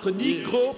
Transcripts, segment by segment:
Chronique gros.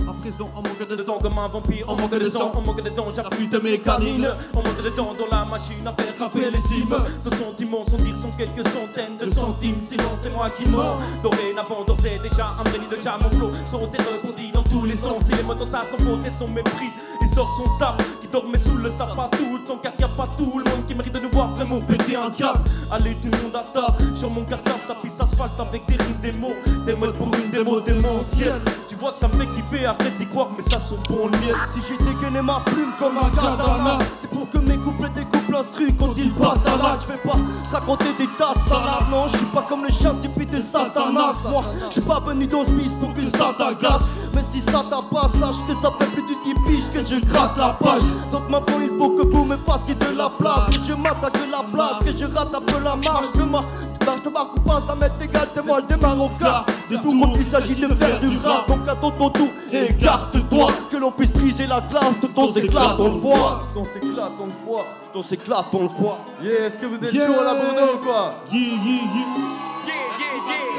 À présent, on manque de sang comme un vampire, on manque de sang, on manque de temps, j'affûte mes canines. On manque de temps dans la machine à faire grimper les cimes. Ce sentiment, son dire sont quelques centaines de centimes. Sinon c'est moi qui mens. Dorénavant d'ores et déjà un délit de chat. Mon flow sont répondit dans tous les sens. Si les motos ça son faute et son mépris, il sort son sable qui dormait sous le sapin tout. Son car y'a pas tout le monde qui mérite de nous voir vraiment péter un câble. Allez tout le monde à table, sur mon cartable tapis asphalte avec des rimes, des mots, des modes pour une démo démentielle. Tu vois que ça me fait kiffer, arrête d'y croire mais ça sont bons miel. Si j'ai dégainé ma plume comme un katana, c'est pour que mes couplets découpent l'instru quand ils passent à l'acte. Je vais pas raconter des tas de salades, non, je suis pas comme les chiens stupides de Satanas. Moi, je suis pas venu dans ce bis pour que ça t'agace. Mais si ça t'apasse, sache que ça fait plus de 10 piges que je gratte la page. Donc maintenant il faut que vous me fassiez de la place, que je m'attaque de la plage, que je rate un peu la marche de ma coupe pas, ça m'est égal, c'est moi le démarre au quart. De tout monde il s'agit de faire du rap, donc attends ton tour et écarte-toi, que l'on puisse briser la glace de ton éclat, ton le foie. Ton s'éclate, ton le foie, ton s'éclate, ton le foie. Yeah, est-ce que vous êtes chaud à la Bordeaux ou quoi? Y'a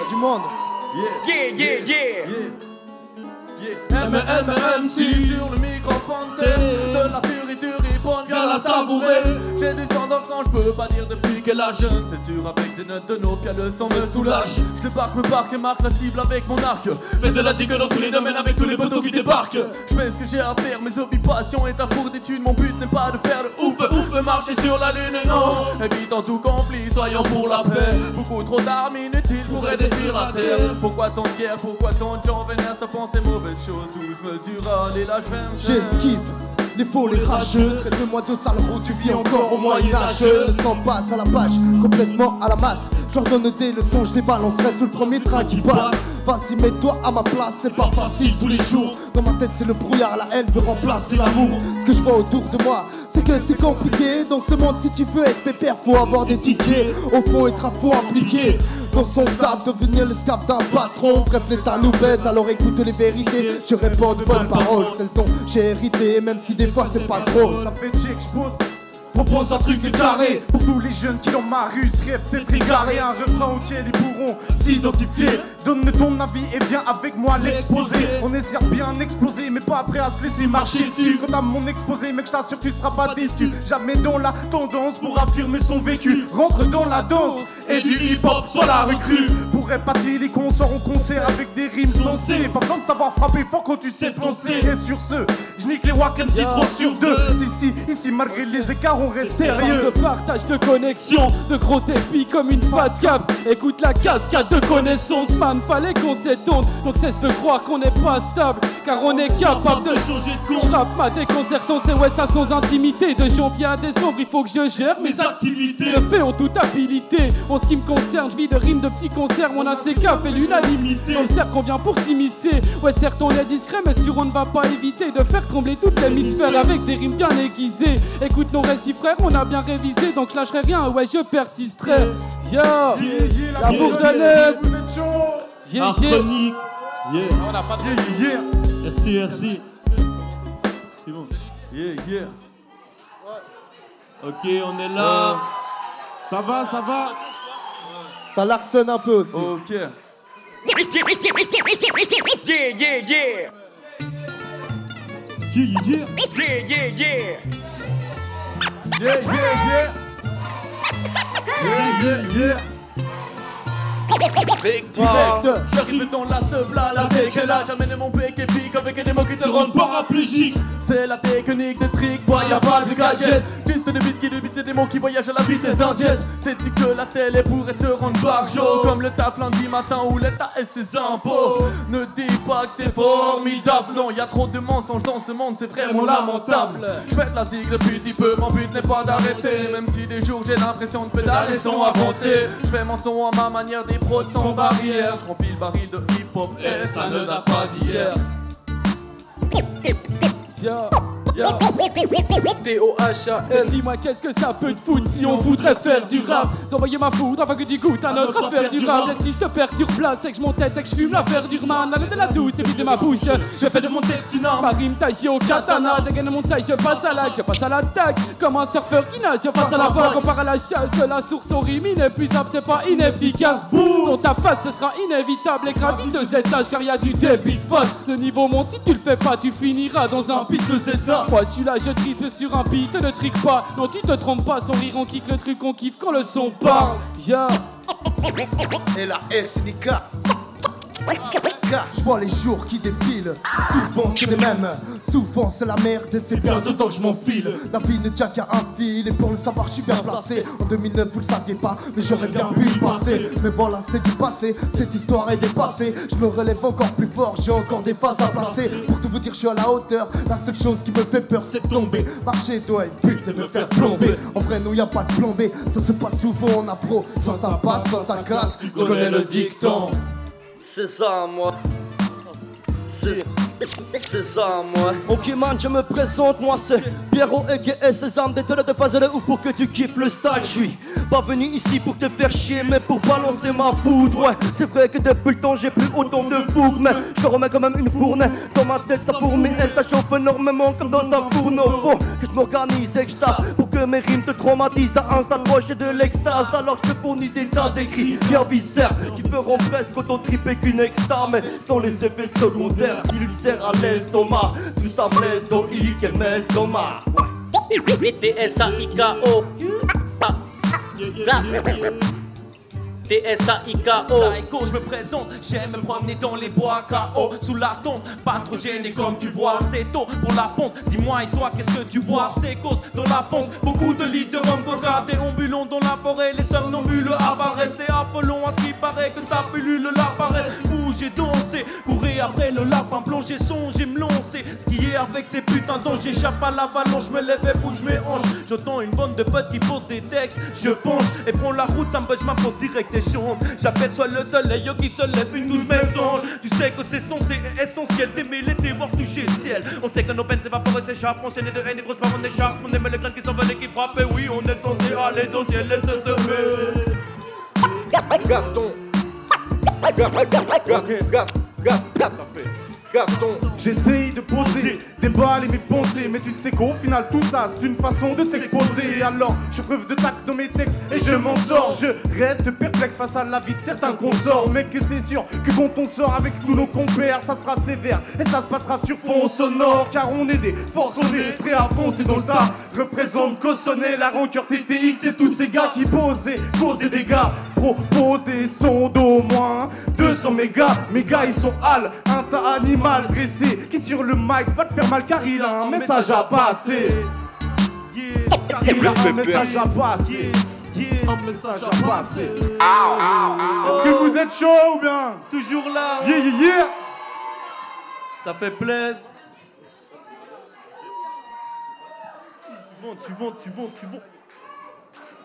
du monde. MC sur le microphone, c'est de la tuerie, bonne, viens la savourer. J'ai du sang dans le sang, je peux pas dire depuis quel âge. C'est sûr avec des notes de nos pieds, le sang me soulage. Je débarque, me barque et marque la cible avec mon arc. Fais de la zig dans tous les domaines avec tous les poteaux qui débarquent. Je fais ce que j'ai à faire, mes hobbies, passion est un four d'études. Mon but n'est pas de faire le ouf, marcher sur la lune, non. Évitant tout conflit, soyons pour la paix. Beaucoup trop d'armes inutiles pour aider pirater. Pourquoi tant de guerre, pourquoi tant de gens vénèrent, t'as pensé mauvaise chose. 12 mesures, allez là je vais me j'esquive les faux, les rageux. Traite-moi de sale roue, tu vis encore au Moyen-Âge. Le sang passe à la page, complètement à la masse. Je leur donne des leçons, je les balancerai sous le premier train qui passe. Vas-y, mets-toi à ma place, c'est pas facile tous les jours. Dans ma tête c'est le brouillard, la haine veut remplacer l'amour. Ce que je vois autour de moi, c'est que c'est compliqué. Dans ce monde, si tu veux être pépère, faut avoir des tickets. Au fond, être à fond impliqué dans son taf, devenir le scap d'un patron. Bref, l'état nous baise, alors écoute les vérités. Je réponds de bonnes paroles, c'est le ton j'ai hérité. Même si des fois c'est pas drôle. Ça fait check, j'pose. Propose un truc de carré pour tous les jeunes qui dans ma rue seraient peut-être égarés. Un refrain auquel ils pourront s'identifier. Donne ton avis et viens avec moi l'exposer. On est certes bien explosé mais pas prêt à se laisser marcher dessus. Quant à mon exposé mec je t'assure tu seras pas déçu. Jamais dans la tendance pour affirmer son vécu. Rentre dans la danse et du hip-hop soit la recrue. Pour épater les cons sort en concert avec des rimes sensées. Pas besoin de savoir frapper fort quand tu sais penser. Et sur ce, je nique les wack MC 3 sur 2. Si, ici malgré les écarts on reste sérieux. De partage, de connexion, de gros dépits comme une fat caps. Écoute la cascade de connaissances, man, fallait qu'on s'étonne. Donc cesse de croire qu'on n'est pas stable, car on est capable de changer de con. J'rappe ma déconcertance et ouais ça sans intimité. De janvier à décembre il faut que je gère mes activités. Le fait en toute habilité. En ce qui me concerne, je vis de rimes de petits concerts. Mon ACK fait l'unanimité. Dans le cercle on vient pour s'immiscer. Ouais certes on est discret mais sûr on ne va pas éviter de faire trembler toute l'hémisphère avec des rimes bien aiguisées. Écoute nos récits frères, on a bien révisé donc lâcherai rien, ouais je persisterai. Yo, la bourdonnette. Vous êtes chaud. Chronique. On n'a pas de Merci. C'est bon. Ok, on est là. Ça va. Ça larsonne un peu aussi. Ok. J'arrive dans la seubla, la décalage. J'amène mon bec épique avec des mots qui te rendent paraplégique. C'est la technique des tricks, boy, y'a pas de gadget. Juste des beats qui débitent des mots qui voyagent à la vitesse d'un jet. Sais-tu que la télé pourrait te rendre barjo comme le taf lundi matin ou l'État et ses impôts. Ne dis pas que c'est formidable, non, y'a trop de mensonges dans ce monde, c'est vraiment lamentable. J'fais de la zig depuis petit peu, mon but n'est pas d'arrêter. Même si des jours j'ai l'impression de pédaler sans avancer. J'fais mon son à ma manière, des prods sans barrière. Remplis le baril de hip-hop et ça ne date pas d'hier. D-O-H-A-L. Dis-moi qu'est-ce que ça peut te foutre si on voudrait faire du rap. Envoyer ma foudre avant que tu goûtes à notre affaire du rap. Et si je te perturbe là, c'est que je monte tête et que je fume l'affaire du man. Allez de la douce et puis de ma bouche. Je fais de mon texte une arme. Ma rime taille au katana. Dégaine mon taille, je passe à l'acte, je passe à l'attaque. Comme un surfeur qui nage, je passe à la vague. On part à la chasse de la source aux rimes inépuisable, c'est pas inefficace. Boum! Dans ta face, ce sera inévitable et gravit 2 étages car y a du débit de face. Le niveau monte, si tu le fais pas, tu finiras dans un pit de Zeta. Moi, je suis là, je triple sur un beat, ne trique pas. Non, tu te trompes pas, son rire on kick, le truc on kiffe quand le son parle. Yeah. Et la SNK. Je vois les jours qui défilent, souvent c'est les mêmes, souvent c'est la merde et c'est bien de temps que je m'enfile. La vie ne tient qu'à un fil et pour le savoir je suis bien placé. En 2009 vous le saviez pas mais j'aurais bien pu y passer. Mais voilà c'est du passé, cette histoire est dépassée. Je me relève encore plus fort, j'ai encore des phases à placer. Pour tout vous dire je suis à la hauteur, la seule chose qui me fait peur c'est de tomber. Marcher doit être but et me faire plomber. En vrai nous y a pas de plombée, ça se passe souvent en appro. Soit ça passe, soit ça casse, je connais le dicton. C'est ça moi. C'est ça moi. Ok man, je me présente, moi c'est Pierrot aka Sésame. Détonne de phase de ouf pour que tu kiffes le style. Je suis pas venu ici pour te faire chier mais pour balancer ma foudre. Ouais, c'est vrai que depuis le temps j'ai plus autant de fougue. Mais je te remets quand même une fournaise. Dans ma tête ça fourmille et ça chauffe énormément comme dans un fourneau. Faut que je m'organise et que je tape pour que mes rimes te traumatisent à un stade proche de l'extase. Alors je te fournis des tas d'écrits bien viscères qui feront presque autant triper qu'une extra. Mais sans les effets secondaires qui lui sert à l'estomac. Tout ça me laisse dans hic et m'estomac. T-S-A-I-K-O. T-S-A-I-K-O. Psycho, je me présente, j'aime me promener dans les bois KO. Sous la tombe, pas trop gêné comme tu vois. C'est tôt pour la pompe, dis-moi et toi qu'est-ce que tu bois. C'est cause dans la pompe, beaucoup de litres de rhum coca. Déambulons dans la forêt, les somnambules apparaissent. C'est affolant à ce qui paraît que ça pullule l'appareil. Où j'ai dansé, courir après le lapin, plonger songer, me lancer. Skier avec ces putains d'anges, j'échappe à l'avalanche, me lève et bouge mes hanches. J'entends une bande de potes qui posent des textes, je penche et prends la route, ça me buzz, je m'impose direct. J'aperçois le soleil qui se lève une douce maison. Tu sais que c'est censé et essentiel d'aimer l'été, voir toucher le ciel. On sait que nos peines s'évaporent et s'échappent. On sait né de haine et grosses paroles d'échappe. On aime les graines qui s'envolent et qui frappent. Et oui, on est censé aller dans le ciel et se semer. Gaston. Gaston. J'essaye de poser des balles et mes pensées, mais tu sais qu'au final tout ça c'est une façon de s'exposer. Alors je preuve de tact dans mes textes et je m'en sors. Je reste perplexe face à la vie de certains consorts, mais que c'est sûr que quand on sort avec tous nos compères, ça sera sévère et ça se passera sur fond sonore. Car on est des forcenés, prêts à foncer dans le tas. Représente Cossonnet, la rancœur TTX et tous ces gars qui posent et causent des dégâts. Proposent des sons d'au moins 200 mégas. Mes gars ils sont hal, instinct animal dressé, qui sur le mic va te faire mal car il a un message à passer. Car il a un message à passer. Un message à passer. Est-ce que vous êtes chaud ou bien? Toujours là. Yeah yeah yeah. Ça fait plaisir. Tu montes.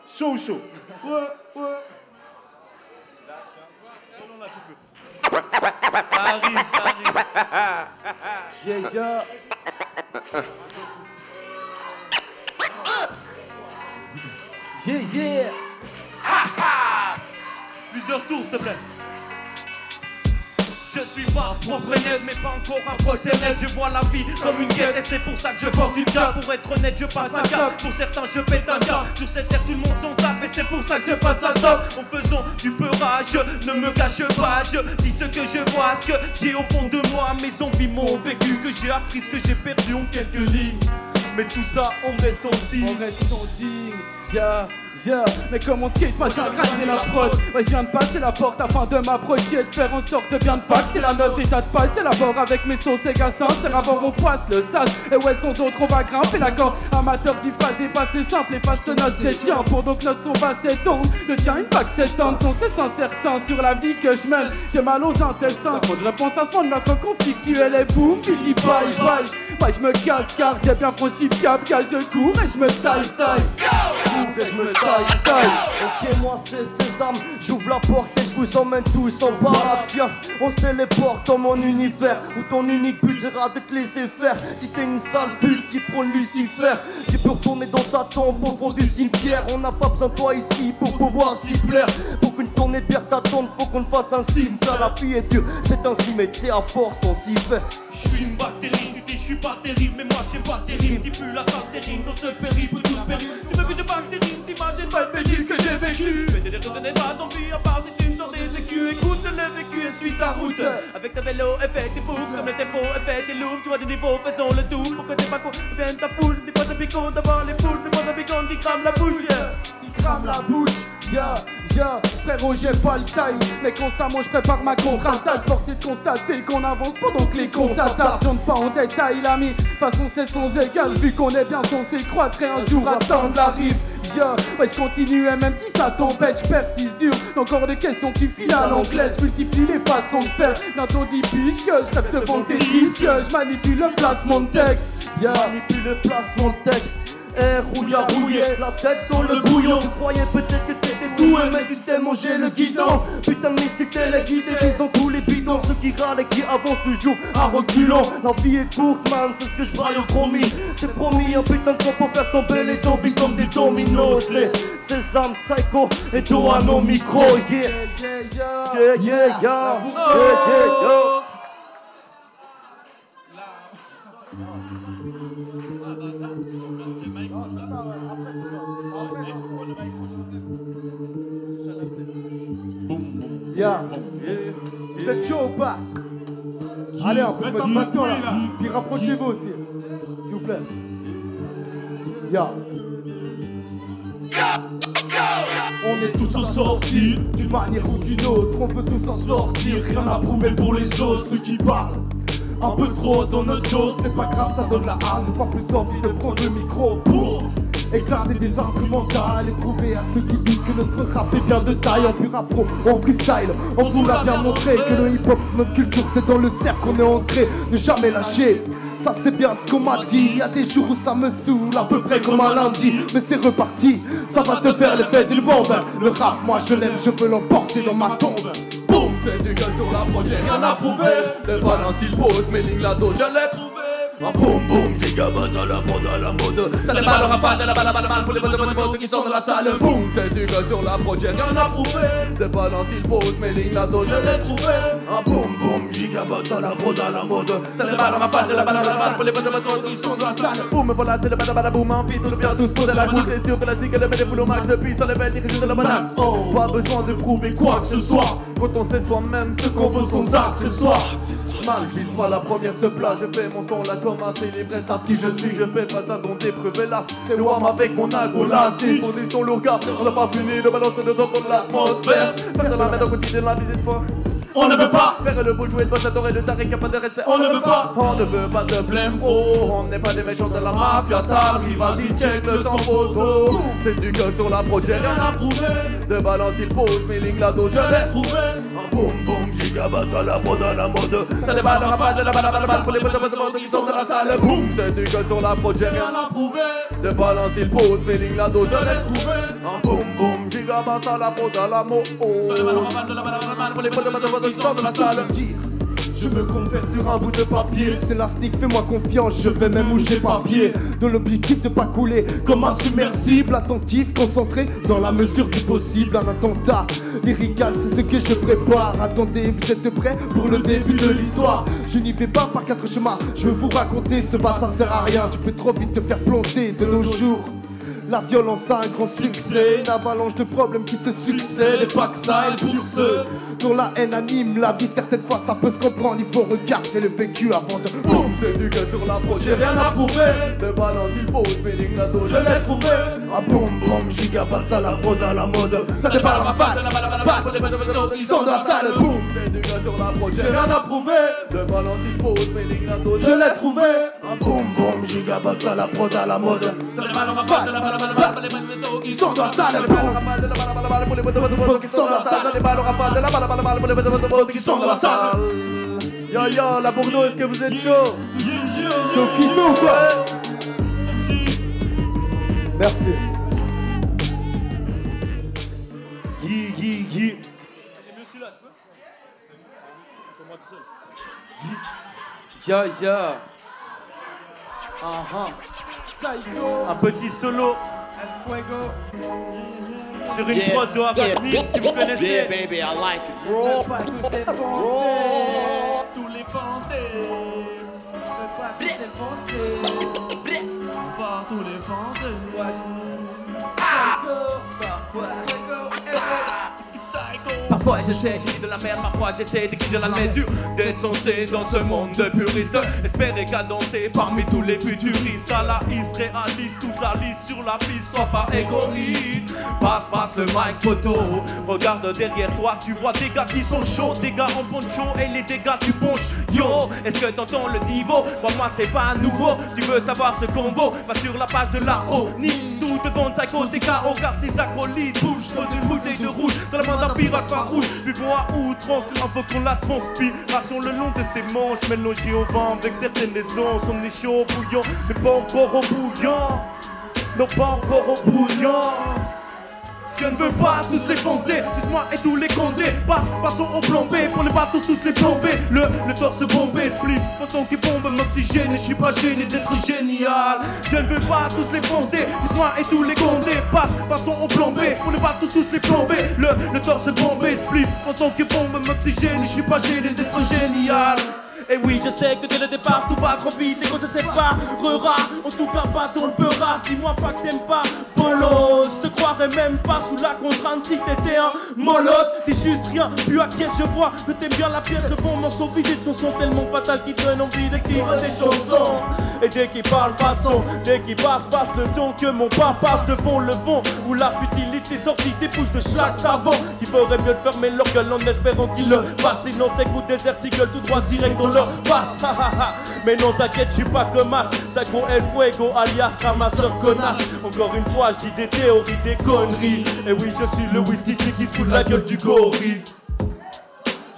Chaud. Ouais. Ça arrive. Yeah. Yeah. Plusieurs tours, s'il te plaît. Je suis pas propriétaire mais pas encore un proxénète. Je vois la vie comme une guerre et c'est pour ça que je porte une cape. Pour être honnête je passe un cap, pour certains je pète un cap. Sur cette terre tout le monde s'en tape et c'est pour ça que je passe un top. En faisant du peurage, ne me cache pas. Je dis ce que je vois, ce que j'ai au fond de moi. Mes envies m'ont vécu, ce que j'ai appris, ce que j'ai perdu en quelques lignes. Mais tout ça on reste en digne. Yeah, mais comme on skate, moi j'ai gratté la prod. Ouais, je viens de passer la porte afin de m'approcher et de faire en sorte de bien de faxer la note des tas de pages. J'élabore avec mes sauces et gassins, c'est d'abord on passe le sage. Et ouais, sans autre, on va grimper la corde. Amateur du phrasé passé simple, et fâche tenace des tiens. Pour donc notre son va s'étendre. Le tien, une vague s'étendre, sans cesse incertain sur la vie que je mène. J'ai mal aux intestins. Quand je repense à ce monde, notre conflictuel est boum, puis dit bye bye. Ouais je me casse car j'ai bien franchi le cap, gage de cours et je me taille. Je me taille. Ok, moi c'est Sésame, j'ouvre la porte et je vous emmène tous en balade. Viens, on se téléporte dans mon univers où ton unique but sera de te laisser faire. Si t'es une sale pute qui prône Lucifer, tu peux retourner dans ta tombe au fond du cimetière. On n'a pas besoin de toi ici pour pouvoir s'y plaire. Pour qu'une tournée de bière t'attende, faut qu'on te fasse un cime. Ça la vie est dure, c'est ainsi, mais c'est à force on s'y fait. Je suis une bactérie, tu dis je suis pas terrible, mais moi j'aime pas terrible. Qui pue la saltérine, dans ce périple tous périls. Tu veux que je bactérie, t'imagines pas le péril que j'ai vécu. Mais des raisons n'est pas envie, à part si tu me sors des écus. Écoute le vécu et suis ta route. Avec ta vélo et fais des boucles, comme le tempo et fais des loups. Tu vois des niveaux, faisons le tout. Pour que t'es pas con, vienne ta foule. Des fois ça piquant d'avoir les poules, des fois ça piquant qui crame la bouche. Qui crame la bouche, frérot j'ai pas le time. Mais constamment je prépare ma contre-attaque. Force est de constater qu'on avance pendant que les cons s'attaquent. J'entre pas en détail l'ami, de toute façon c'est sans égal. Vu qu'on est bien censé croître et un jour attendre la rive. Ouais je continue et même si ça t'embête je persiste dur. Encore des questions tu files à l'anglaise. Multiplie les façons de faire. Bientôt 10 piges que je rêve devant tes disques. Je manipule le placement de texte. Manipule le placement de texte. Rouillé, la tête dans le bouillon. Tu croyais peut-être que t'étais doué, mais tu t'es mangé le guidon. Putain de mystique, t'es les guidés, ils ont tous les bidons. Ceux qui râlent et qui avancent toujours à reculons. La vie est courte, man, c'est ce que je braille au promis. C'est promis, un putain de temps pour faire tomber les zombies comme des dominos. C'est Sésame, Psycho et Doano micro, yeah. Vous êtes chaud ou pas? Allez, un peu de motivation là. Puis rapprochez-vous aussi, s'il vous plaît. On est tous en sortie, d'une manière ou d'une autre. On veut tous en sortir, rien à prouver pour les autres. Ceux qui parlent un peu trop dans notre dos, c'est pas grave, ça donne la hargne. Une fois plus envie de prendre le micro pour éclater des instrumentales et prouver à ceux qui doutent que notre rap est bien de taille. En pur appro, en freestyle, on vous l'a bien montré que le hip-hop c'est notre culture, c'est dans le cercle qu'on est entré. Ne jamais lâcher, ça c'est bien ce qu'on m'a dit. Y'a des jours où ça me saoule, à peu près comme un lundi. Mais c'est reparti, ça va te faire l'effet d'une bombe. Le rap, moi je l'aime, je veux l'emporter dans ma tombe. Boum, fais du gueule sur la projet, rien à prouver. Le balance il pose, mes lignes là-dos, je l'ai trouvé. Boum boum, gigabuzz à la mode. Ça n'est pas le rafale de la balle pour les potes qui sont dans la salle. Boum, fais du gueule sur la projet, rien à prouver. De balance il pose, mes lignes là-dos, je l'ai trouvé. Boum boum, gigabuzz à la mode. Ça n'est pas le rafale de la balle pour les potes qui sont dans la salle. Boum, me voilà, c'est le badaboum, en fit, tout le bien tous poser la goutte. C'est sûr que la cigarette met des foules au max, depuis sur les belles dirigeants de la menace. Pas besoin de prouver quoi que ce soit, quand on sait soi-même ce qu'on veut sans accessoires. Man, je vise pas la première se plat, je fais mon son là comme un célébré, savent qui je suis, je fais pas ça dont des preuves hélas. C'est warm avec mon agola, c'est pour des sons lourds, on n'a pas fini de balancer le temps pour l'atmosphère. Faire de la merde au quotidien de la vie d'espoir. On ne veut pas faire le beau jouer, le boss adorer, le taré qui a pas de respect. On ne veut pas de blême pro. On n'est pas des méchants de la mafia. T'arrives, vas-y, check le sans photo. C'est du gueule sur la projet, rien à prouver. De balance, il pose, mes lignes là-dos, je l'ai trouvé. Boum boum, gigabuzz à la mode. Ça déballe dans la balle de la balle pour les potes qui sont dans la salle. Boum, c'est du gueule sur la projet, rien à prouver. De balance, il pose, mes lignes là-dos, je l'ai trouvé. Boum boum, gigabuzz à la mode. Ça déballe dans la balle de la balle pour les potes qui sont dans la salle. Je me confesse sur un bout de papier. C'est la sneak, fais-moi confiance, je vais même où j'ai pas pied. Dans l'objectif de pas couler comme un submersible. Attentif, concentré, dans la mesure du possible. Un attentat lyrical, c'est ce que je prépare. Attendez, vous êtes prêts pour le début de l'histoire? Je n'y vais pas par quatre chemins, je veux vous raconter. Se battre ça sert à rien, tu peux trop vite te faire planter. De nos jours, la violence a un grand succès, une avalanche de problèmes qui se succèdent. Et pas que ça, et pour ceux dont la haine anime la vie, certaines fois ça peut se comprendre. Il faut regarder le vécu avant de boum. C'est du gueule sur la projet, rien à prouver. De balance, il pose, mes lignes là-dos, je l'ai trouvé. Boum boum, gigabuzz à la mode. Ça déballe en rafale, ils sont dans la salle. Boum, c'est du gueule sur la projet, rien à prouver. De balance, il pose, mes lignes là-dos, je l'ai trouvé. Boum boum, gigabuzz à la mode. Ça déballe en rafale, ils sont dans la salle. Boum, ils sont dans la salle. Ils sont dans la salle. Yo, la Bordeaux, est-ce que vous êtes chaud? Chaud kiffé ou quoi? Merci. Ya. Un petit solo El Fuego. sur une prod de Arachne, si vous connaissez. Yeah, baby, I like it. Raw. Pas tous les Raw. Tous les Français. Pas tous les On va tous les Français. Parfois j'essaie, j'ai dit de la merde, parfois j'essaie d'écrire la merde dure. D'être censé dans ce monde de puristes, espérer cadencer parmi tous les futuristes. À la réalise toute la liste sur la piste, sois pas égoïste. Passe le mic poteau, regarde derrière toi, tu vois des gars qui sont chauds, des gars en poncho et les dégâts tu ponches. Yo, est-ce que t'entends le niveau? Crois-moi c'est pas nouveau, tu veux savoir ce qu'on vaut, va sur la page de l'Arco, ni tout devant de sa côté KO, car ses acolytes bougent comme une bouteille de rouge dans la main d'un pirate farouche. Buvons à outrance avant qu'on la transpiration le long de ses manches, mélangés au vent avec certaines essences. On est chaud au bouillon, mais pas encore au bouillon. Non, pas encore au bouillon. Je ne veux pas tous les foncer, juste moi et tous les condés. Passons au plan B pour les bateaux tous les plomber. Le torse bombé, split, photon qui bombe m'oxygène. Et je suis pas gêné d'être génial. Je ne veux pas tous les foncer, juste moi et tous les condés. Passons au plan B pour les bateaux tous les plomber. Le torse bombé, split, photon qui bombe m'oxygène. Et je suis pas gêné d'être génial. Et oui, je sais que dès le départ tout va trop vite et qu'on se séparera. En tout cas pas dans le beurre. Dis-moi pas que t'aimes pas Bolos. Se croirait même pas sous la contrainte si t'étais un molosse. Dis juste rien, puis à qui je vois que t'aimes bien la pièce. Le bon morceau vidé de son son tellement fatal qui donne envie d'écrire des chansons. Et dès qu'il parle pas de son, dès qu'il passe le ton que mon pas passe devant le vent. Où la futilité sortie des bouches de chaque savant. Qui ferait mieux de fermer leur gueule en espérant qu'il le fasse. Sinon s'écoute des articles tout droit direct dans leur face. Mais non t'inquiète, je suis pas comme As. Saco El Fuego alias ramasseur connasse. Encore une fois je dis des théories, des conneries. Et oui je suis le Wistiti qui se fout de la gueule du gorille.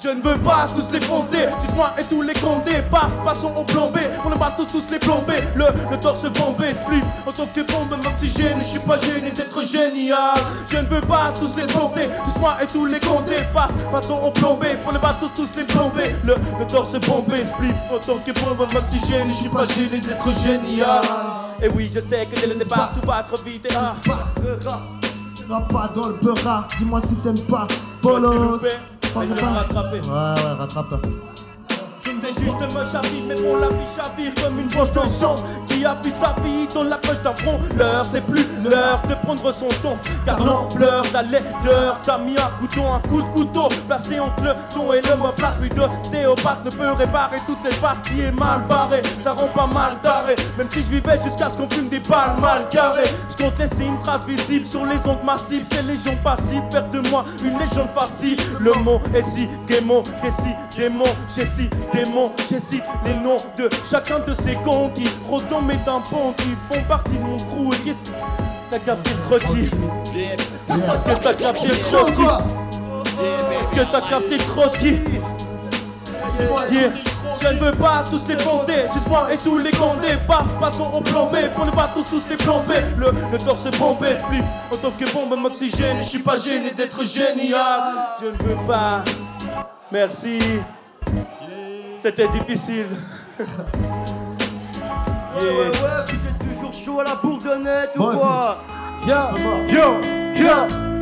Je ne veux pas tous les foncer, juste moi et tous les condés. Passons au plan B, on les bat tous les plombés. Le torse bombé, split, en tant que bombe m'oxygène. Je suis pas gêné d'être génial. Je ne veux pas tous les foncer, juste moi et tous les condés. Passons au plan B, on les bat tous les plombés. Le torse bombé, split, en tant que bombe m'oxygène. Je suis pas gêné d'être génial. Et oui je sais que dès le départ tout va trop vite et Rap pas dans le beurre, dis-moi si t'aimes pas Bolos. rattraper. Ouais, rattrape-toi. Je ne vais juste me chavir, mais bon la vie chavire comme une broche de champ qui a vu sa vie dans la poche d'un front. L'heure c'est plus l'heure de prendre son ton, car l'ampleur de la laideur t'a mis un coup de couteau placé entre le ton et le mot plat. Lui de stéopathe ne peut réparer toutes ces parties est mal barrée. Ça rend pas mal d'arrêt, même si je vivais jusqu'à ce qu'on fume des balles mal carrées. Je compte laisser une trace visible sur les ongles massifs. Ces légions passives, faire de moi une légende facile. Le mot est si démon, si démon, j'ai si démon, j'cite les noms de chacun de ces cons qui rôdent dans mes tympans, qui font partie de mon crew. Et qu'est-ce que t'as capté le croquis? Est-ce que t'as capté le croquis? Est-ce que t'as capté le croquis? Yeah. Je ne veux pas tous les foncer, juste moi et tous les condés. Passons au plan B pour ne pas tous les plomber. Le torse bombé, split, en tant que bombe m'oxygène. Je suis pas gêné d'être génial. Je ne veux pas. Merci. C'était difficile. Ouais, vous êtes toujours chaud à la bourdonnette ou quoi?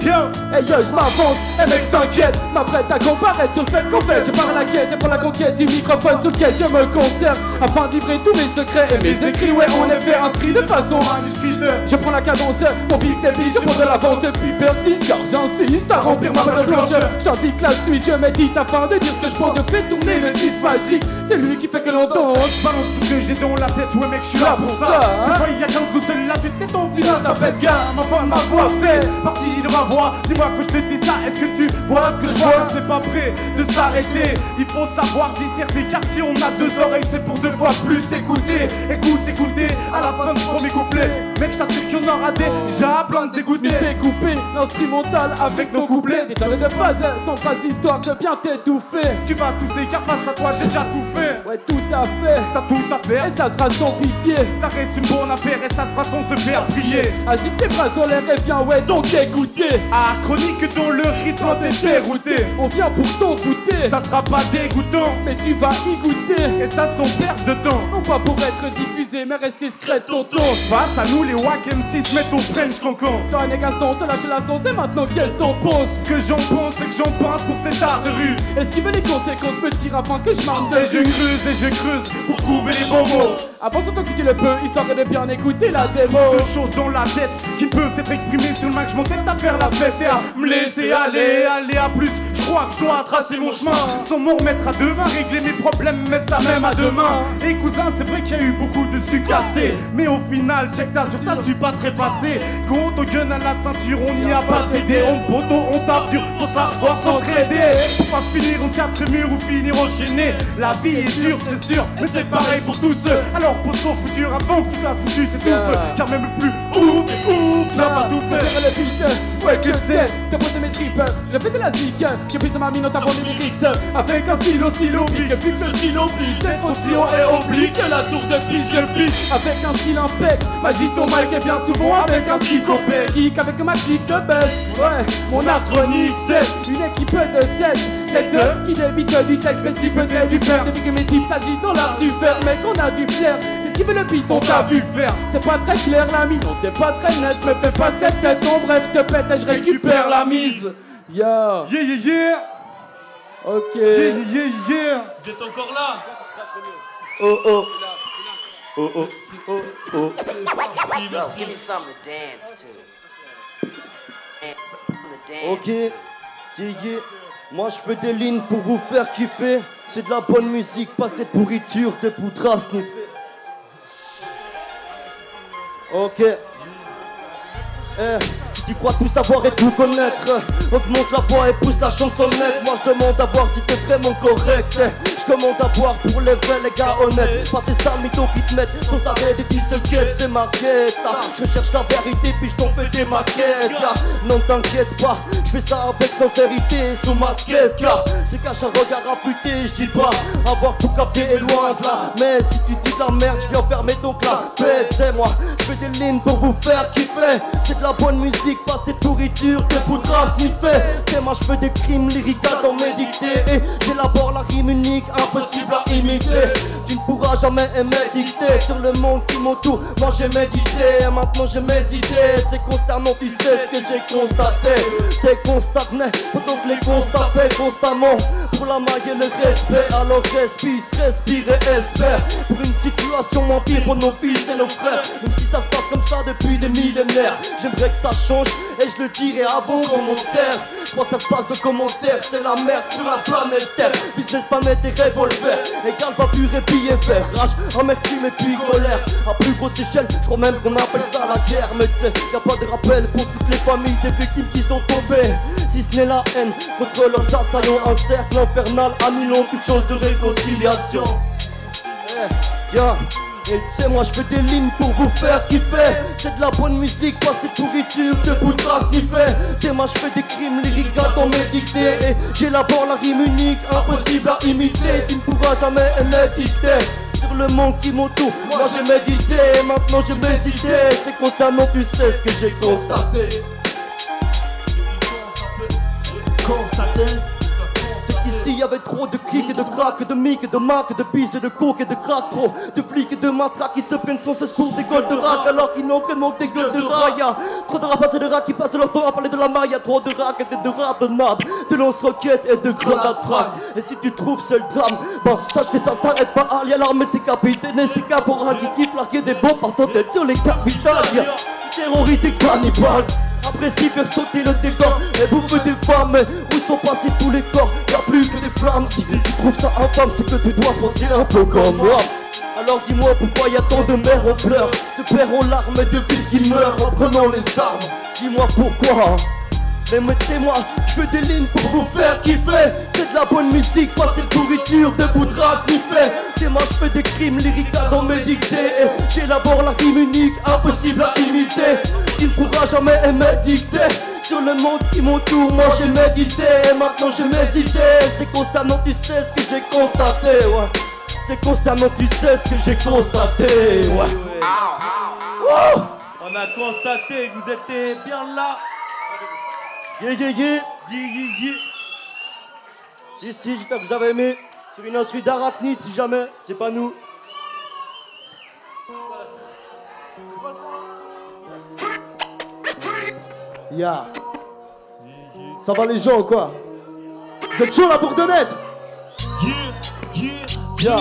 Yo, hey yo, je m'avance, hey mec t'inquiète, m'apprête à comparaître sur le fait qu'en fait je pars à la quête et pour la conquête du microphone sur lequel je me conserve afin de livrer tous mes secrets et mes écrits, ouais en effet inscrits de façon manuscrite. Je prends la cadence, mon beat des beats, je prends de l'avance et puis persiste car j'insiste à remplir ma page blanche. J'indique la suite, je médite afin de dire ce que je pense, je fais tourner le disque magique. C'est lui qui fait que l'on danse. Je balance tout ce que j'ai dans la tête, ouais mec je suis là pour ça. Cette fois il y a 15 ou celle-là, c'était ton final, ça fait de gamme, enfin ma voix fait partie de ma voix. voix. Dis-moi que je te dis ça, est-ce que tu vois ce que je vois? C'est pas prêt de s'arrêter, il faut savoir discerner, car si on a deux oreilles c'est pour deux fois plus écouter. Écoutez, à la fin du premier couplet, mec je t'assure qu'il y en aura déjà plein de dégoûtés. Découper l'instrumental avec nos couplets, des tonnes de phrases sans phrase histoire de bien t'étouffer. Tu vas tousser car face à toi j'ai déjà tout fait. Ouais tout à fait, T'as tout à faire, et ça sera sans pitié. ça reste une bonne affaire et ça se fera sans se faire prier. Agite tes bras sur les rêves, viens ouais donc écoutez. Ah, chronique dont le rythme t'est dérouté. On vient pour t'en goûter, Ça sera pas dégoûtant, mais tu vas y goûter. et ça sans perte de temps. Non pas pour être diffusé, mais reste discret tonton. Face à nous les wack MC mettent au French cancan. Toi et Gaston, te lâcher la sauce et maintenant qu'est-ce t'en penses? Ce que j'en pense c'est que j'en pense pour cet art de rue. Esquiver les conséquences, me tire avant que je marque de Et je creuse pour trouver les bons mots. Avance autant que tu le peux, histoire de bien écouter la démo. De choses dans la tête qui ne peuvent être exprimées sur le mic. Je m'entête à faire la fête et à me laisser aller à plus. Je crois que je dois tracer mon chemin sans m'en remettre à deux mains, régler mes problèmes, mais ça même à demain. Et cousin, c'est vrai qu'il y a eu beaucoup de sucre cassé, mais au final, check ta sur ta su pas trépasser. Quand on gun à la ceinture, on n'y a pas cédé. On poteau, on tape dur, faut savoir s'entraider. Faut pas finir en quatre murs ou finir enchaîné. La vie est dure, c'est sûr, mais c'est pareil pour tous ceux. Alors pose ton futur avant que tu la foutu t'étouffes. Car même le plus ouf, n'a pas tout fait. C'est le beat, ouais tu le sais, te poser mes tripes. Je fais de la zik, j'ai pris sur ma mine en tapant des lyrics. Avec un stylo pique, vu que le stylo oblige d'être aussi haut et oblique que la tour de piste, je le pique. Avec un style impec, magie ton mic est bien souvent avec un style complet. Kick avec ma clique de best, ouais, mon art chronique c'est une équipe de 7. Les deux qui débitent du texte, mais type de du père. Depuis que mes types s'agit dans l'art du fer, mec on a du flair. Qu'est-ce qui veut le beat, on t'a vu faire? C'est pas très clair la mine, on t'es pas très net, mais fais pas cette tête, en bref, je te pète et je récupère la mise. Yeah, Yeah. ok. Yeah. Vous êtes encore là? Oh. Merci, merci. Give me something to dance to. Dance Ok, yeah. Moi je fais des lignes pour vous faire kiffer. C'est de la bonne musique, pas cette pourriture de poudre à sniffer. Ok. Si tu crois tout savoir et tout connaître, augmente la voix et pousse la chansonnette. Moi je demande à voir si t'es vraiment correct. Je commande à boire pour les vrais, les gars honnêtes. Pas ces sales mythos qui te mettent sans arrêt des 10 quêtes, c'est ma quête ça. Je cherche la vérité puis je t'en fais des maquettes. Non t'inquiète pas, je fais ça avec sincérité sous masquette. C'est cache un regard affûté, je dis pas avoir tout capté est loin de là. Mais si tu dis de la merde, je viens fermer ton clapet. C'est moi, je fais des lignes pour vous faire kiffer. C'est de la bonne musique, pas cette pourriture de poudre à sniffer. Et moi je fais des crimes lyriques dans mes dictées. Et j'élabore la rime unique, impossible à imiter. Tu ne pourras jamais m'édicter sur le monde qui m'entoure. Moi j'ai médité, maintenant j'ai mes idées. C'est constamment, tu sais ce que j'ai constaté. C'est constaté, pendant que les constater constamment. Pour la maille et le respect, alors respire et espère. Pour une situation moins pire pour nos fils et nos frères. Même si ça se passe comme ça depuis des millénaires. J'aimerais que ça change et je le dirai avant commentaire. Je crois que ça se passe de commentaires, c'est la merde sur la planète Terre. Business pas net et revolver, égal bavure et billet vert. Rage, amertume et puis colère, à plus grosse échelle, je crois même qu'on appelle ça la guerre. Mais tu sais, y'a pas de rappel pour toutes les familles des victimes qui sont tombées. Si ce n'est la haine contre leurs assaillants, un cercle infernal annulant toute chose de réconciliation. Et tu sais moi je fais des lignes pour vous faire kiffer. C'est de la bonne musique, pas cette pourriture de poudre à sniffer. T'es moi je fais des crimes lyriques dans mes dictées. Et j'élabore la rime unique, impossible à imiter. Tu ne pourras jamais m'édicter sur le monde qui m'entoure. Moi j'ai médité, maintenant j'ai hésité. C'est constamment tu sais ce que j'ai constaté. C'est qu'ici y'avait trop de clics et de crack, de mic, de marques, de bis et de coke et de crack. Trop de flics et de matraques qui se prennent sans cesse pour des gueules de rack, alors qu'ils n'ont vraiment que des gueules de raya. Trop de rapaces et de rats qui passent leur temps à parler de la maille. Trop de rack et de rats de nab, de lance-roquettes et de grenades frac. Et si tu trouves c'est le drame, bon sache que ça s'arrête pas. Y'a l'armée, c'est capitaine et c'est caporal qui kiffent larguer des bombes par centaines sur les capitales. Y'a terroriste et cannibales. Apprécie faire sauter le décor et bouffer des femmes. Où sont passés tous les corps? Y'a plus que des flammes. Si tu trouves ça infâme, c'est que tu dois penser un peu comme moi. Alors dis-moi pourquoi y'a tant de mères en pleurs, de pères en larmes et de fils qui meurent en prenant les armes. Dis-moi pourquoi. Mais mettez-moi, je fais des lignes pour vous faire kiffer. C'est de la bonne musique, pas cette pourriture de bout de race ni fait. Des moi je fais des crimes lyriques dans mes dictées. J'élabore la rime unique, impossible à imiter. Qui ne pourra jamais m'édicter. Sur le monde qui m'entoure, moi j'ai médité. Et maintenant j'ai mes idées. C'est constamment tu sais ce que j'ai constaté, ouais. C'est constamment tu sais ce que j'ai constaté, ouais. On a constaté que vous étiez bien là. Yeah, yeah, yeah. Si, j'espère que vous avez aimé. Sur une instru d'Arachnid, si jamais, c'est pas nous. Ya. Ça va les gens ou quoi? Vous êtes chaud la bourdonnette? Ya.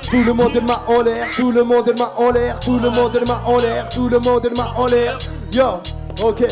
Tout le monde est main en l'air, tout le monde est main en l'air, tout le monde est main en l'air, tout le monde est main en l'air. Yo, ok.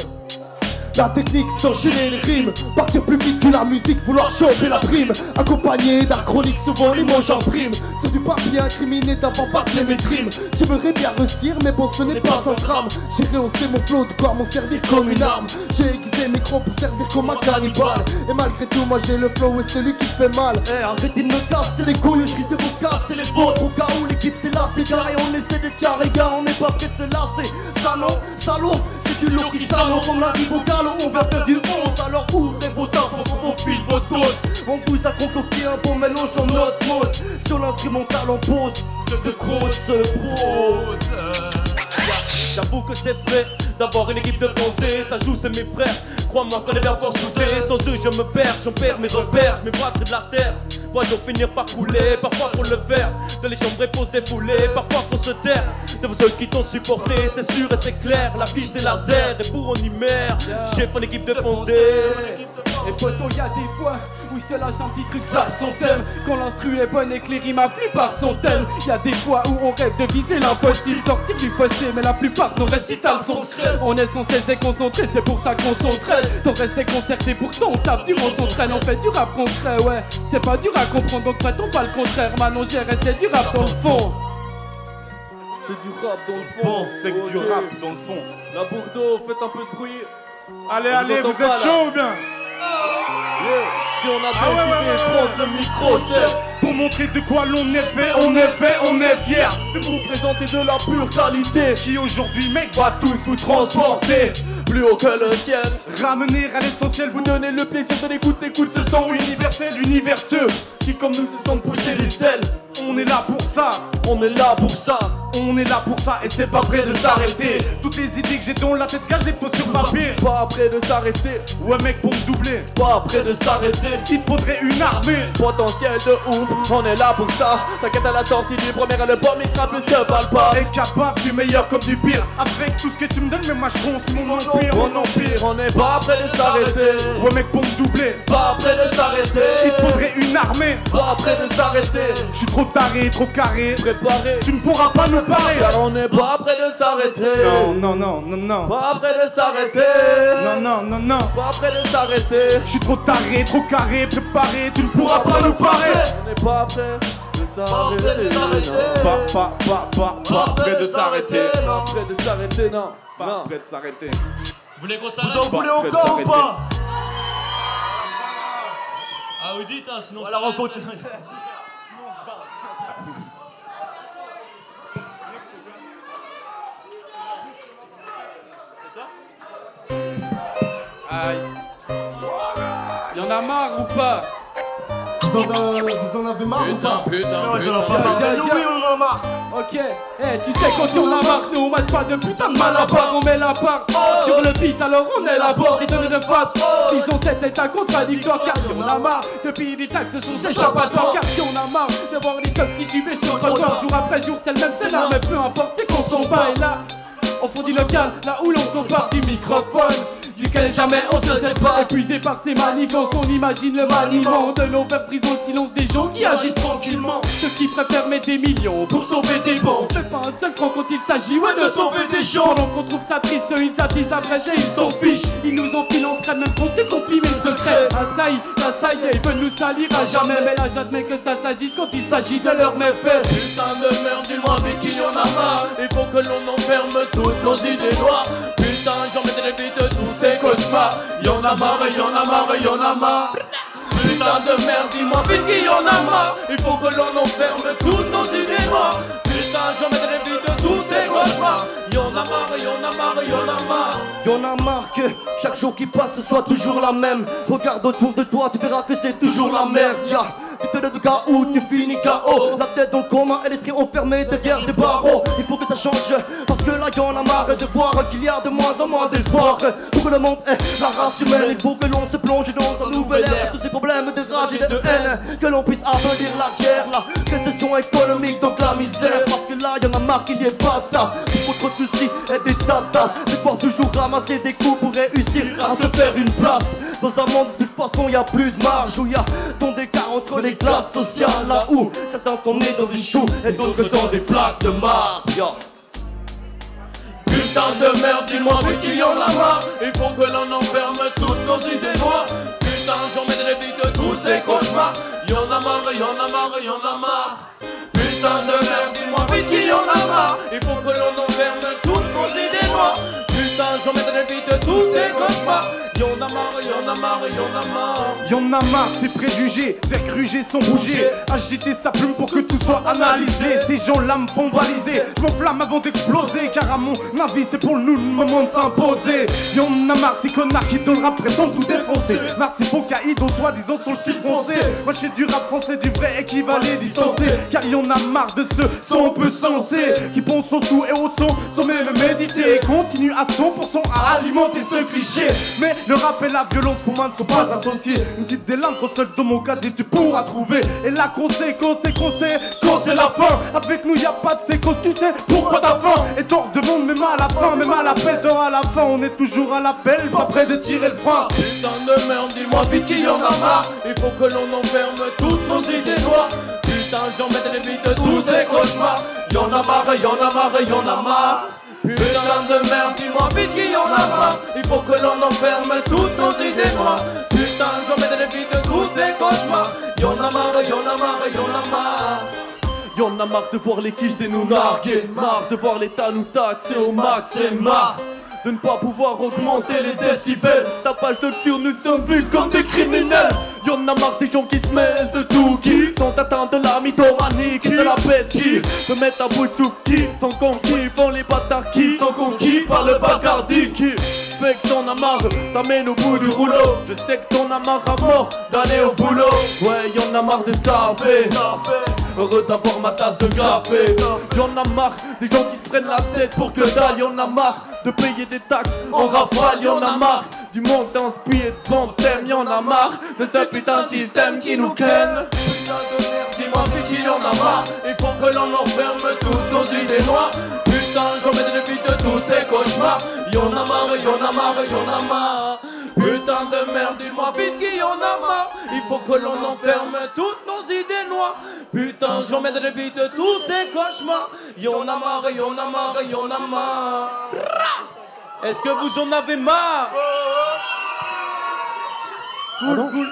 La technique, c'est d'enchaîner les rimes. Partir plus vite que la musique, vouloir choper la prime. Accompagné d'art chronique, souvent les mots j'en prime. Sur du papier incriminé d'avant pas que les métrimes. J'aimerais bien réussir, mais bon ce n'est pas un drame. J'ai rehaussé mon flow de quoi m'en servir comme une arme. J'ai aiguisé mes crocs pour servir comme un cannibale. Et malgré tout, moi j'ai le flow et celui qui fait mal. Eh, arrêtez de me casser les couilles, je risque de vous casser les vôtres. Au cas où l'équipe c'est là, c'est carré, on essaie d'être carré, gars, on n'est pas prêt de se lasser. Ça non, salaud, c'est du lourd qui s'annonce, on arrive au galop. On va faire du 11, alors ouvrez vos tampons pour vos fils, vos doses. On vous a concocté un bon mélange en osmose. Sur l'instrumental on pose de grosses proses. J'avoue que c'est vrai d'avoir une équipe de fondée. Ça joue, c'est mes frères. Crois-moi qu'on est bien fort soudés. Sans eux je me perds, j'en perds mes repères. Je m'évade de la terre. Moi je vais finir par couler. Parfois pour le faire, de les chambres posent défoulées. Parfois faut se taire de ceux qui t'ont supporté. C'est sûr et c'est clair, la vie c'est laser. Et pour on y merd, j'ai pas l'équipe de fondée. Et poto, y'a des fois où je te lâche un petit truc sur son thème. Quand l'instru est bonne et que les rimes affluent par son thème. Y'a des fois où on rêve de viser l'impossible, sortir du fossé, mais la plupart de nos récitals sont scrèves. On est sans cesse déconcentré, c'est pour ça qu'on s'entraîne. T'en restes déconcerté, pourtant on tape du on s'entraîne. On fait du rap concret, ouais, c'est pas dur à comprendre, donc prêtons pas le contraire. Manon gère et c'est du rap dans le fond. C'est du rap dans le fond. C'est que du rap dans le fond. La Bourdeau, faites un peu de bruit. Allez, vous êtes chaud ou bien? Si on a décidé de prendre le micro, c'est pour montrer de quoi l'on est fait, on est fier de vous présenter de la pure qualité qui aujourd'hui, mec, va tous vous transporter plus haut que le ciel. Ramener à l'essentiel, vous Vous donnez le plaisir de l'écouter, écoute ce son universel, universeux qui comme nous se sentent pousser les ailes. on est là pour ça, On est là pour ça. on est là pour ça et c'est pas prêt de s'arrêter. Toutes les idées que j'ai dans la tête, gars, je les pose sur papier. Pas prêt de s'arrêter, Ouais mec, pour me doubler, pas prêt de s'arrêter. il te faudrait une armée. Potentiel de ouf, on est là pour ça. T'inquiète à la sortie du premier album, il sera plus que pas. Est capable du meilleur comme du pire. Avec tout ce que tu me donnes, mais moi je construis mon empire. Mon empire, on n'est pas prêt de s'arrêter. Ouais mec, pour me doubler, Pas prêt de s'arrêter. il te faudrait une armée. Pas prêt de s'arrêter. Je suis trop taré, trop carré, Préparé, tu ne pourras pas me parer. car on n'est pas prêt de s'arrêter. Non. Pas prêt de s'arrêter. Non. Pas prêt de s'arrêter. Je suis trop taré, trop carré, préparé, tu ne pourras pas nous parer. On n'est pas prêt de s'arrêter. Pas prêt de s'arrêter. Pas prêt de s'arrêter, non. Pas prêt de s'arrêter. Vous voulez qu'on Vous s'arrête? en voulez prêt de encore ou s'arrêter. pas? Ah vous dites, hein, sinon Alors ça on continue. Aïe. Y'en a marre ou pas? Vous en avez marre ou pas? Putain. Oui, on en a marre. Ok, tu sais quand on a marre, nous on masse pas de putain de mal à part, on met la barre sur le beat, alors on élabore des données de face. Disons cet état contradictoire, car si on a marre de payer des taxes sur ses échappatoires, car si on a marre de voir les cops titubés sur le trottoir, jour après jour c'est le même scénar, mais peu importe, c'est qu'on s'en bat. Et là, au fond du local, là où l'on s'empare du microphone, duquel jamais on se sépare. Épuisé par ces manigances, on imagine le maniement de nos faire prison le silence des gens qui agissent tranquillement. Ceux qui préfèrent mettre des millions pour sauver des banques, mais pas un seul franc quand il s'agit de sauver des gens. Pendant qu'on trouve ça triste, ils attisent la brèche et ils s'en fichent. Ils nous enfilent en secret, même proche des conflits mais secrets. Ah ça y est, ils veulent nous salir à jamais. Mais là j'admets que ça s'agit quand il s'agit de leurs méfaits. Putain de merde, dis-moi avec qui y'en a marre. Il faut que l'on enferme toutes nos idées noires. Putain Putain, j'en mettrai vite tous ces cauchemars. Y'en a marre, y'en a marre, y'en a marre. Putain de merde, dis-moi vite qu'il y en a marre. Il faut que l'on enferme toutes nos idées noires. Putain, j'en mettrai vite tous ces cauchemars. Y'en a marre, y'en a marre, y'en a marre. Y'en a marre que chaque jour qui passe soit toujours la même. Regarde autour de toi, tu verras que c'est toujours la merde. Tu te lèves de KO, tu finis KO. La tête dans le coma et l'esprit enfermé derrière des barreaux. Il faut que ça change, parce que là y'en a marre de voir qu'il y a de moins en moins d'espoir. Pour que le monde ait la race humaine, il faut que l'on se plonge dans un nouvel ère. Tous ces problèmes de rage et de haine, que l'on puisse abolir la guerre, la récession économique, donc la misère. Parce que là y'en a marre qu'il y ait pas de taf. Votre souci est des tatas, de pouvoir toujours ramasser des coups pour réussir à se faire une place. Dans un monde de toute façon y'a plus de marge, où y'a tant d'écart entre les classes sociales. Là où certains sont nés dans des choux et d'autres dans des plaques de marbre. Putain de merde, dis-moi vite qu'il y en a marre. Il faut que l'on enferme toutes nos idées noires. Putain, j'en mettrai vite tous ces cauchemars. Y'en a marre, y'en a marre, y'en a marre. Putain de merde, dis-moi vite qu'il y en a marre. Il faut que l'on enferme toutes nos idées noires. Putain, j'en mettrai vite tous ces cauchemars. Y'en a marre, y'en a marre, y'en a marre. Y'en a marre, ces préjugés, ces grugés sont bougés. Agiter sa plume pour que tout soit analysé. Ces gens-là me font baliser, je m'enflamme avant d'exploser. Car à mon avis c'est pour nous le moment de s'imposer. Y'en a marre, ces connards qui dans le rap prétendent tout défoncer. Marre, ces faux caïdos soi-disant sur le site français. Moi je fais du rap français, du vrai équivalent distancé. Car y'en a marre de ceux son peu sensés, qui pensent au sous et au son sans même méditer. Et continuent à 100% à alimenter ce cliché. Mais le rap et la violence pour moi ne sont pas associés. Une petite délinquance seule dans mon casier tu pourras trouver. Et la conséquence c'est la fin. Avec nous y a pas de séquence, tu sais pourquoi t'as faim. Et t'en demande même à la fin, même à l'appel, t'auras à la fin. On est toujours à l'appel, pas près de tirer le frein. Putain de merde, dis-moi vite qu'il y en a marre. Il faut que l'on enferme toutes nos idées noires. Putain, j'en mettrai vite tous ces cauchemars. Y'en a marre, y'en a marre, y'en a marre. Putain de merde, dis-moi vite qu'il y en a marre. Il faut que l'on enferme toutes nos idées noires. Putain, j'en mettrai vite tous ces cauchemars. Y'en a marre, y'en a marre, y'en a marre. Y'en a marre de voir les quiches et nous narguer. Marre de voir l'État nous taxer au max. Et marre de ne pas pouvoir augmenter les décibels. Tapage de tir, nous sommes vus comme des criminels. Y'en a marre des gens qui se mêlent de tout, qui sont atteints de la mythomanie, qui se la pètent, qui se mettent à bout de soupe, qui sont conquis, font les bâtards, qui sont conquis par le Bacardi, qui fait que t'en as marre, t'amènes au bout du rouleau. Je sais que t'en as marre à mort d'aller au boulot. Ouais, y'en a marre de café, heureux d'avoir ma tasse de café. Y'en a marre des gens qui se prennent la tête pour que dalle. Y'en a marre de payer des taxes en rafale. Y'en a marre du monde d'inspirer de bantème. Y'en a marre de ce putain de système qui nous ken. Putain de merde, dis-moi vite qu'il y en a marre. Il faut que l'on enferme toutes nos idées noires. Putain, j'en mettrai vite tous ces cauchemars. Y'en a marre, y'en a marre, y'en a marre. Putain de merde, dis-moi vite qu'il y en a marre. Il faut que l'on enferme toutes nos idées noires. Putain, j'en mettrai vite tous ces cauchemars. Y'en a marre, y'en a marre, y'en a marre. Est-ce que vous en avez marre? Cool, cool.